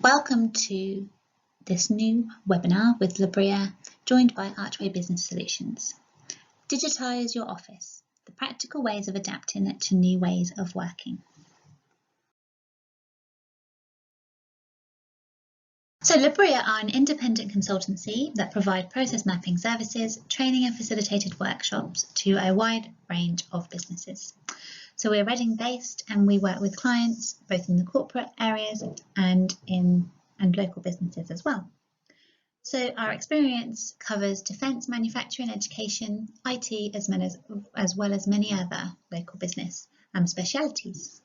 Welcome to this new webinar with Labria, joined by Archway Business Solutions. Digitise your office, the practical ways of adapting it to new ways of working. So Labria are an independent consultancy that provide process mapping services, training and facilitated workshops to a wide range of businesses. So we're Reading based and we work with clients both in the corporate areas and local businesses as well. So our experience covers defence, manufacturing, education, IT, as well as many other local business specialities.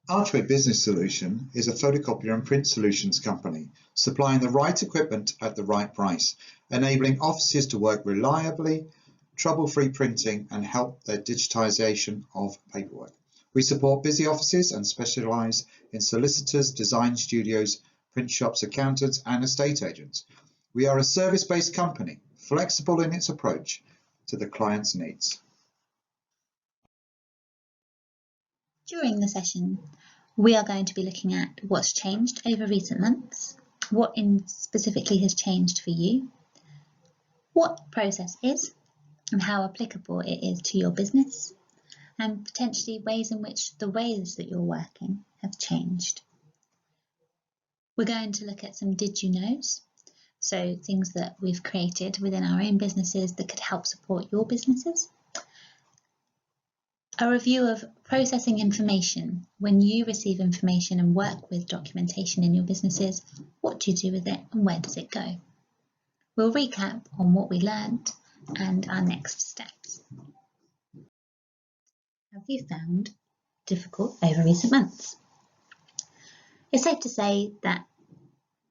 Archway Business Solution is a photocopier and print solutions company, supplying the right equipment at the right price, enabling offices to work reliably, trouble-free printing and help their digitisation of paperwork. We support busy offices and specialise in solicitors, design studios, print shops, accountants and estate agents. We are a service-based company, flexible in its approach to the client's needs. During the session, we are going to be looking at what's changed over recent months, what specifically has changed for you, what process is and how applicable it is to your business, and potentially ways in which the ways that you're working have changed. We're going to look at some did you knows, so things that we've created within our own businesses that could help support your businesses. A review of processing information. When you receive information and work with documentation in your businesses, what do you do with it and where does it go? We'll recap on what we learned and our next steps. Have you found difficult over recent months? It's safe to say that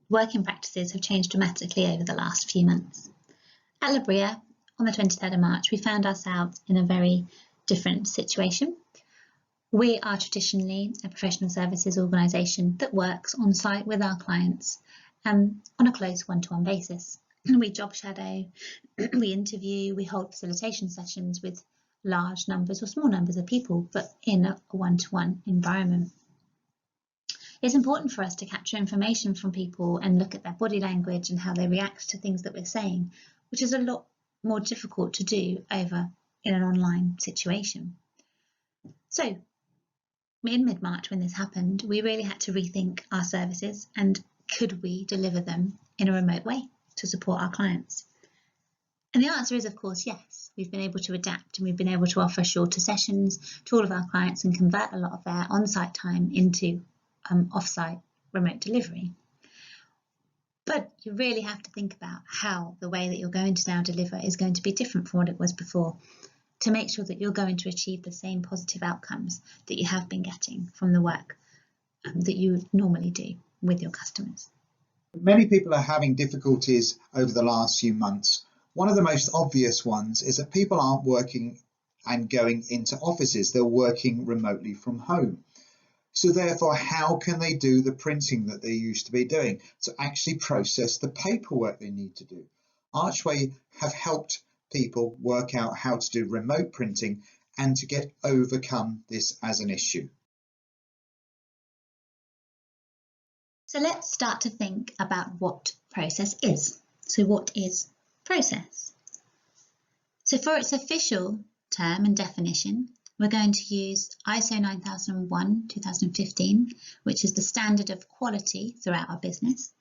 working practices have changed dramatically over the last few months. At Labria, on the 23rd of March, we found ourselves in a very different situation. We are traditionally a professional services organisation that works on site with our clients on a close one-to-one basis. We job shadow, we interview, we hold facilitation sessions with large numbers or small numbers of people, but in a one-to-one environment. It's important for us to capture information from people and look at their body language and how they react to things that we're saying, which is a lot more difficult to do over in an online situation. So in mid-March when this happened, we really had to rethink our services and could we deliver them in a remote way to support our clients? And the answer is, of course, yes. We've been able to adapt and we've been able to offer shorter sessions to all of our clients and convert a lot of their on-site time into off-site remote delivery. But you really have to think about how the way that you're going to now deliver is going to be different from what it was before, to make sure that you're going to achieve the same positive outcomes that you have been getting from the work that you normally do with your customers. Many people are having difficulties over the last few months. One of the most obvious ones is that people aren't working and going into offices, they're working remotely from home. So therefore, how can they do the printing that they used to be doing to actually process the paperwork they need to do? Archway have helped people work out how to do remote printing and to overcome this as an issue. So let's start to think about what process is. So what is process? So for its official term and definition, we're going to use ISO 9001-2015, which is the standard of quality throughout our business.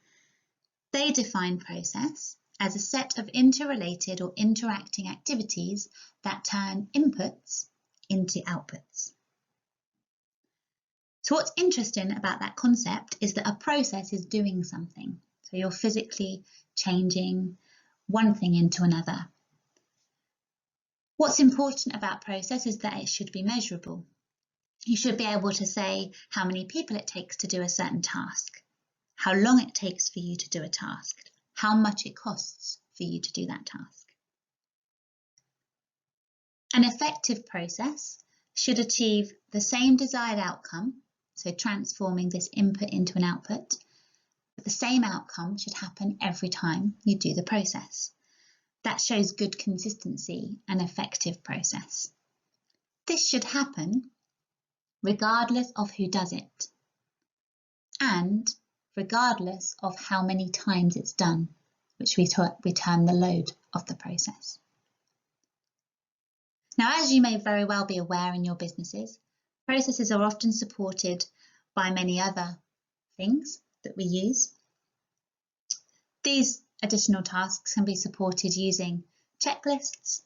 They define process as a set of interrelated or interacting activities that turn inputs into outputs. So what's interesting about that concept is that a process is doing something. So you're physically changing one thing into another. What's important about process is that it should be measurable. You should be able to say how many people it takes to do a certain task, how long it takes for you to do a task, how much it costs for you to do that task. An effective process should achieve the same desired outcome, so transforming this input into an output, but the same outcome should happen every time you do the process. That shows good consistency and effective process. This should happen regardless of who does it, and regardless of how many times it's done, which we term the load of the process. Now, as you may very well be aware in your businesses, processes are often supported by many other things that we use. These additional tasks can be supported using checklists,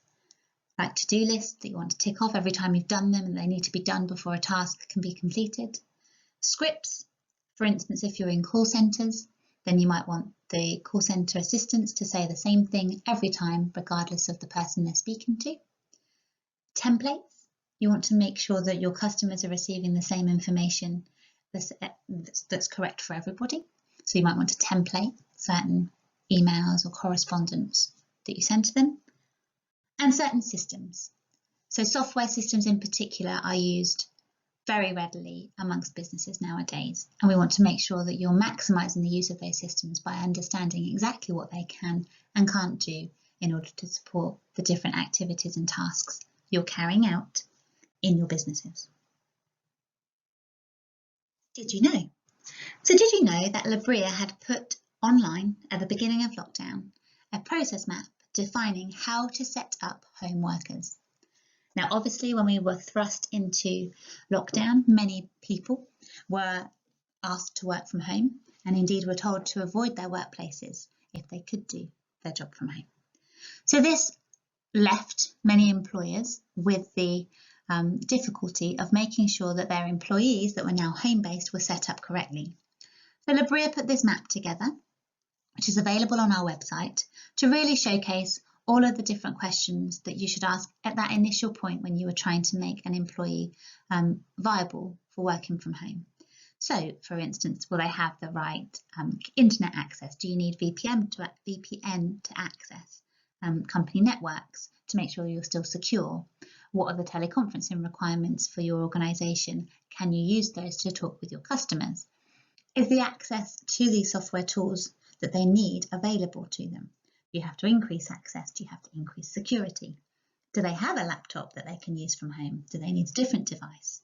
like to-do lists that you want to tick off every time you've done them and they need to be done before a task can be completed. Scripts, for instance, if you're in call centres, then you might want the call centre assistants to say the same thing every time, regardless of the person they're speaking to. Templates, you want to make sure that your customers are receiving the same information that's correct for everybody. So you might want to template certain emails or correspondence that you send to them. And certain systems. So software systems in particular are used very readily amongst businesses nowadays, and we want to make sure that you're maximising the use of those systems by understanding exactly what they can and can't do in order to support the different activities and tasks you're carrying out in your businesses. Did you know? So did you know that Labria had put online at the beginning of lockdown a process map defining how to set up home workers? Now, obviously, when we were thrust into lockdown, many people were asked to work from home and indeed were told to avoid their workplaces if they could do their job from home. So this left many employers with the difficulty of making sure that their employees that were now home-based were set up correctly. So Labria put this map together, which is available on our website, to really showcase all of the different questions that you should ask at that initial point when you were trying to make an employee viable for working from home. So, for instance, will they have the right internet access? Do you need VPN to access company networks to make sure you're still secure? What are the teleconferencing requirements for your organisation? Can you use those to talk with your customers? Is the access to these software tools that they need available to them? Do you have to increase access? Do you have to increase security? Do they have a laptop that they can use from home? Do they need a different device?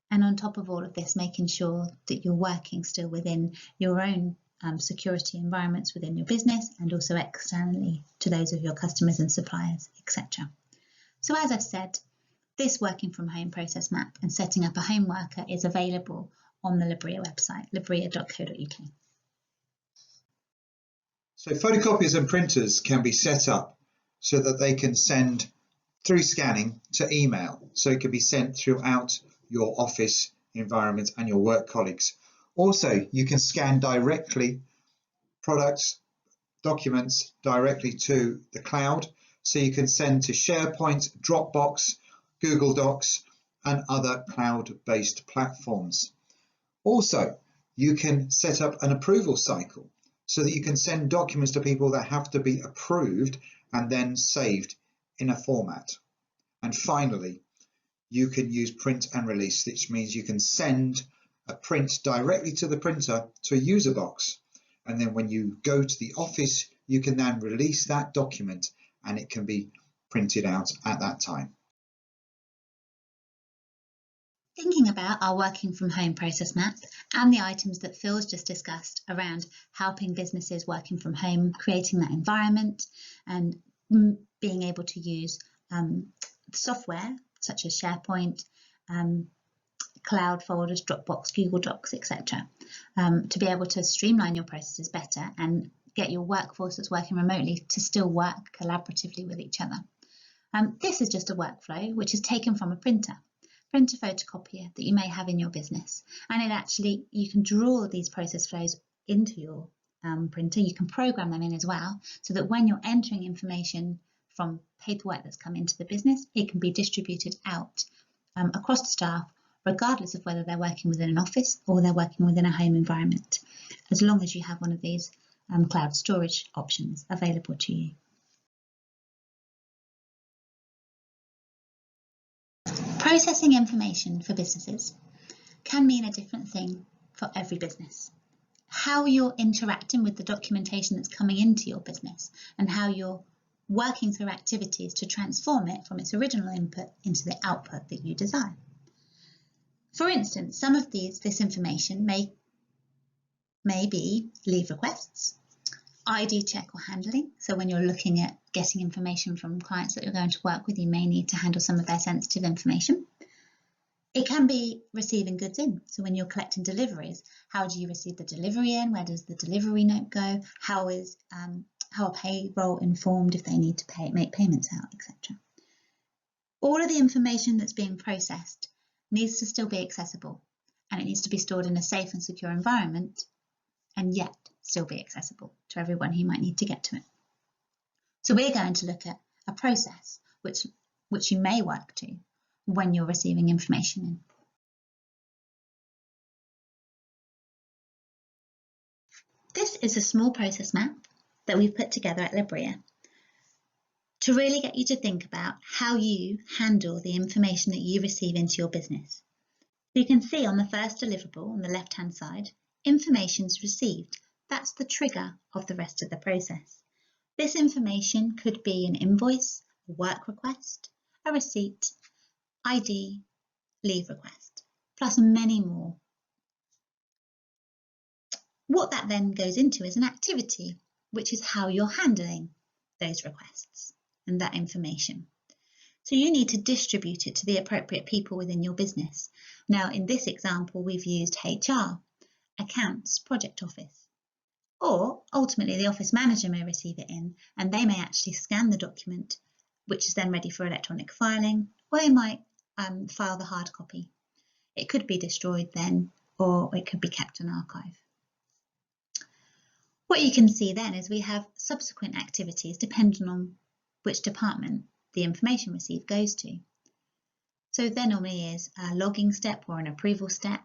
And on top of all of this, making sure that you're working still within your own security environments within your business and also externally to those of your customers and suppliers, etc. So as I've said, this working from home process map and setting up a home worker is available on the Labria website, labria.co.uk. So photocopiers and printers can be set up so that they can send through scanning to email. So it can be sent throughout your office environment and your work colleagues. Also, you can scan directly products, documents directly to the cloud. So you can send to SharePoint, Dropbox, Google Docs, and other cloud-based platforms. Also, you can set up an approval cycle so that you can send documents to people that have to be approved and then saved in a format. And finally, you can use print and release, which means you can send a print directly to the printer to a user box. And then when you go to the office, you can then release that document and it can be printed out at that time. Thinking about our working from home process map and the items that Phil's just discussed around helping businesses working from home, creating that environment and being able to use software such as SharePoint, cloud folders, Dropbox, Google Docs, etc. To be able to streamline your processes better and get your workforce that's working remotely to still work collaboratively with each other. This is just a workflow which is taken from a printer photocopier that you may have in your business, and it actually, you can draw these process flows into your printer. You can program them in as well, so that when you're entering information from paperwork that's come into the business, it can be distributed out across the staff, regardless of whether they're working within an office or they're working within a home environment, as long as you have one of these cloud storage options available to you. Processing information for businesses can mean a different thing for every business. How you're interacting with the documentation that's coming into your business and how you're working through activities to transform it from its original input into the output that you desire. For instance, some of this information may be leave requests, ID check or handling. So when you're looking at getting information from clients that you're going to work with, you may need to handle some of their sensitive information. It can be receiving goods in. So when you're collecting deliveries, how do you receive the delivery in? Where does the delivery note go? How are payroll informed if they need to make payments out, etc. All of the information that's being processed needs to still be accessible, and it needs to be stored in a safe and secure environment, and yet still be accessible to everyone who might need to get to it. So we're going to look at a process which you may work to when you're receiving information in. This is a small process map that we've put together at Libria to really get you to think about how you handle the information that you receive into your business. You can see on the first deliverable on the left-hand side, information's received. That's the trigger of the rest of the process. This information could be an invoice, a work request, a receipt, ID, leave request, plus many more. What that then goes into is an activity, which is how you're handling those requests and that information. So you need to distribute it to the appropriate people within your business. Now, in this example, we've used HR, accounts, project office, or ultimately the office manager may receive it in and they may actually scan the document, which is then ready for electronic filing, or they might file the hard copy. It could be destroyed then, or it could be kept in archive. What you can see then is we have subsequent activities depending on which department the information received goes to. So there normally is a logging step or an approval step,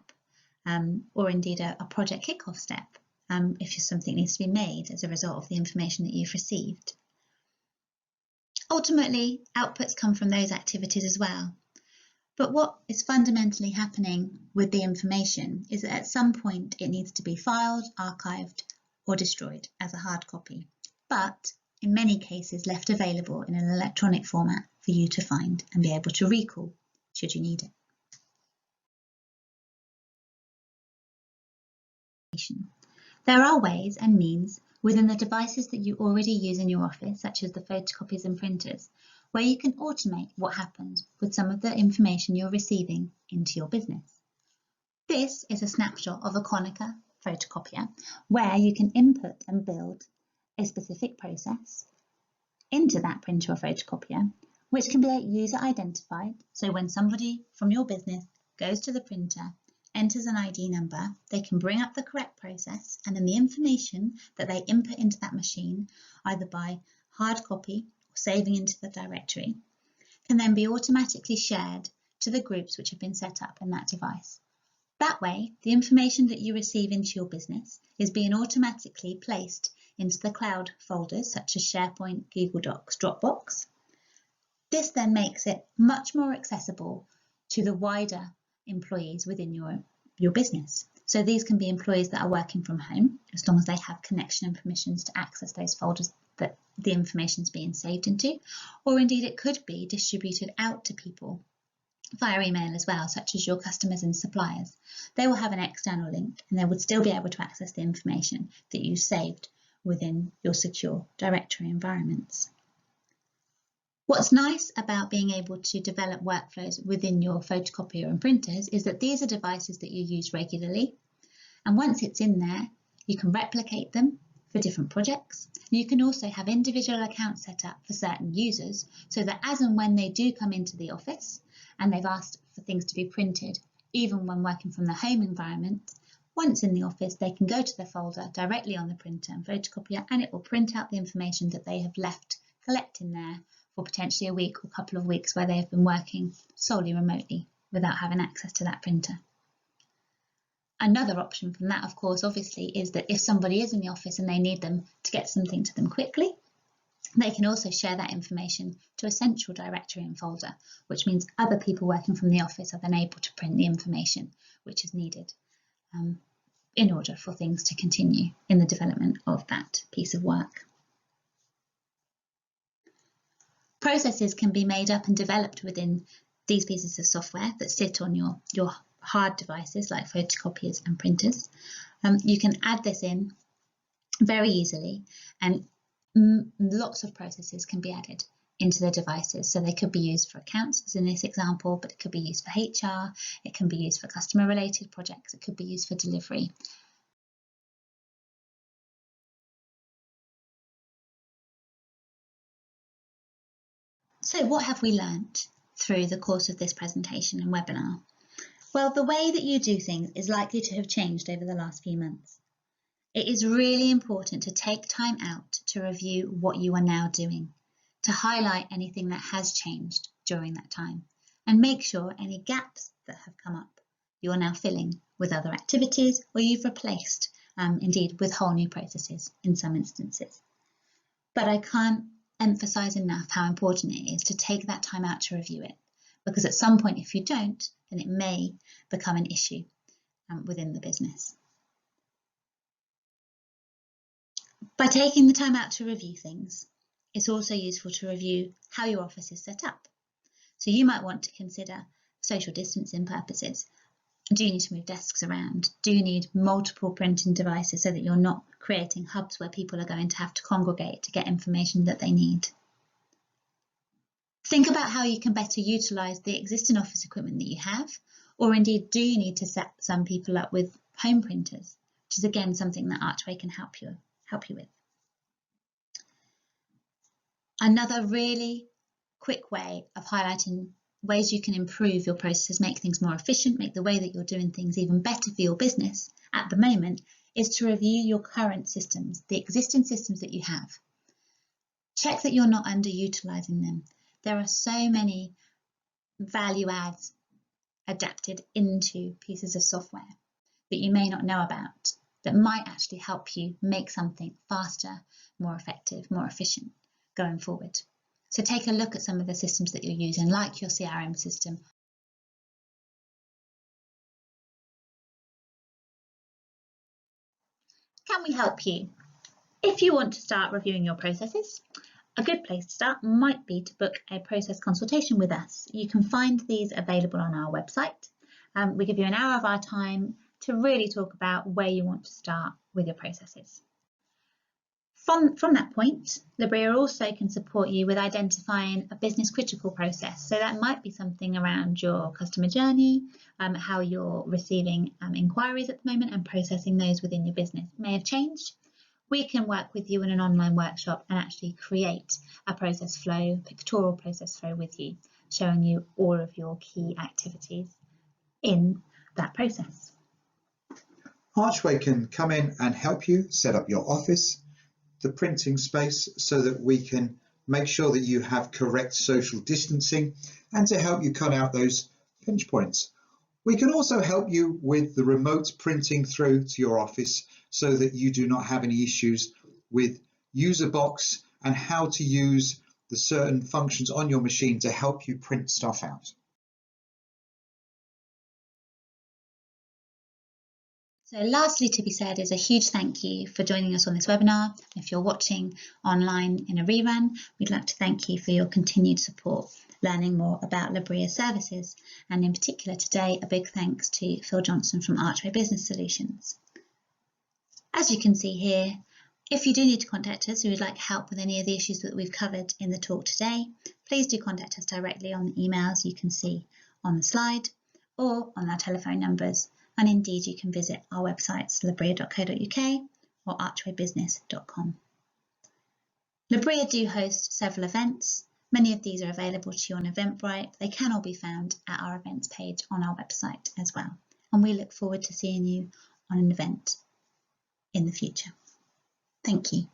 or indeed a project kickoff step if something needs to be made as a result of the information that you've received. Ultimately, outputs come from those activities as well. But what is fundamentally happening with the information is that at some point it needs to be filed, archived, or destroyed as a hard copy, but in many cases left available in an electronic format for you to find and be able to recall should you need it. There are ways and means within the devices that you already use in your office, such as the photocopiers and printers, where you can automate what happens with some of the information you're receiving into your business. This is a snapshot of a Konica photocopier where you can input and build a specific process into that printer or photocopier, which can be user identified. So when somebody from your business goes to the printer, enters an ID number, they can bring up the correct process, and then the information that they input into that machine, either by hard copy or saving into the directory, can then be automatically shared to the groups which have been set up in that device. That way, the information that you receive into your business is being automatically placed into the cloud folders such as SharePoint, Google Docs, Dropbox. This then makes it much more accessible to the wider employees within your business. So these can be employees that are working from home, as long as they have connection and permissions to access those folders that the information is being saved into, or indeed it could be distributed out to people via email as well, such as your customers and suppliers. They will have an external link and they would still be able to access the information that you saved within your secure directory environments. What's nice about being able to develop workflows within your photocopier and printers is that these are devices that you use regularly, and once it's in there, you can replicate them for different projects. You can also have individual accounts set up for certain users so that as and when they do come into the office and they've asked for things to be printed, even when working from the home environment, once in the office they can go to the folder directly on the printer and photocopier, and it will print out the information that they have left collecting there for potentially a week or a couple of weeks where they have been working solely remotely without having access to that printer. Another option from that, of course, obviously, is that if somebody is in the office and they need them to get something to them quickly, they can also share that information to a central directory and folder, which means other people working from the office are then able to print the information which is needed in order for things to continue in the development of that piece of work. Processes can be made up and developed within these pieces of software that sit on your hard devices like photocopiers and printers. You can add this in very easily, and lots of processes can be added into the devices. So they could be used for accounts, as in this example, but it could be used for HR, it can be used for customer related projects, it could be used for delivery. So what have we learnt through the course of this presentation and webinar? Well, the way that you do things is likely to have changed over the last few months. It is really important to take time out to review what you are now doing, to highlight anything that has changed during that time, and make sure any gaps that have come up you're now filling with other activities, or you've replaced, indeed, with whole new processes in some instances. But I can't emphasise enough how important it is to take that time out to review it, because at some point, if you don't, then it may become an issue within the business. By taking the time out to review things, it's also useful to review how your office is set up. So you might want to consider social distancing purposes. Do you need to move desks around? Do you need multiple printing devices so that you're not creating hubs where people are going to have to congregate to get information that they need? Think about how you can better utilise the existing office equipment that you have, or indeed, do you need to set some people up with home printers, which is again something that Archway can help you with. Another really quick way of highlighting ways you can improve your processes, make things more efficient, make the way that you're doing things even better for your business at the moment, is to review your current systems, the existing systems that you have. Check that you're not underutilising them. There are so many value adds adapted into pieces of software that you may not know about that might actually help you make something faster, more effective, more efficient going forward. So take a look at some of the systems that you're using, like your CRM system. Can we help you? If you want to start reviewing your processes, a good place to start might be to book a process consultation with us. You can find these available on our website. We give you an hour of our time to really talk about where you want to start with your processes. From that point, Labria also can support you with identifying a business critical process. So that might be something around your customer journey, how you're receiving inquiries at the moment and processing those within your business may have changed. We can work with you in an online workshop and actually create a process flow, pictorial process flow with you, showing you all of your key activities in that process. Archway can come in and help you set up your office, the printing space, so that we can make sure that you have correct social distancing and to help you cut out those pinch points. We can also help you with the remote printing through to your office so that you do not have any issues with user box and how to use the certain functions on your machine to help you print stuff out. So lastly to be said is a huge thank you for joining us on this webinar. If you're watching online in a rerun, we'd like to thank you for your continued support, learning more about Labria services, and in particular today a big thanks to Phil Johnson from Archway Business Solutions. As you can see here, if you do need to contact us or would like help with any of the issues that we've covered in the talk today, please do contact us directly on the emails you can see on the slide or on our telephone numbers. And indeed, you can visit our websites, labria.co.uk or archwaybusiness.com. Labria do host several events. Many of these are available to you on Eventbrite. They can all be found at our events page on our website as well. And we look forward to seeing you on an event in the future. Thank you.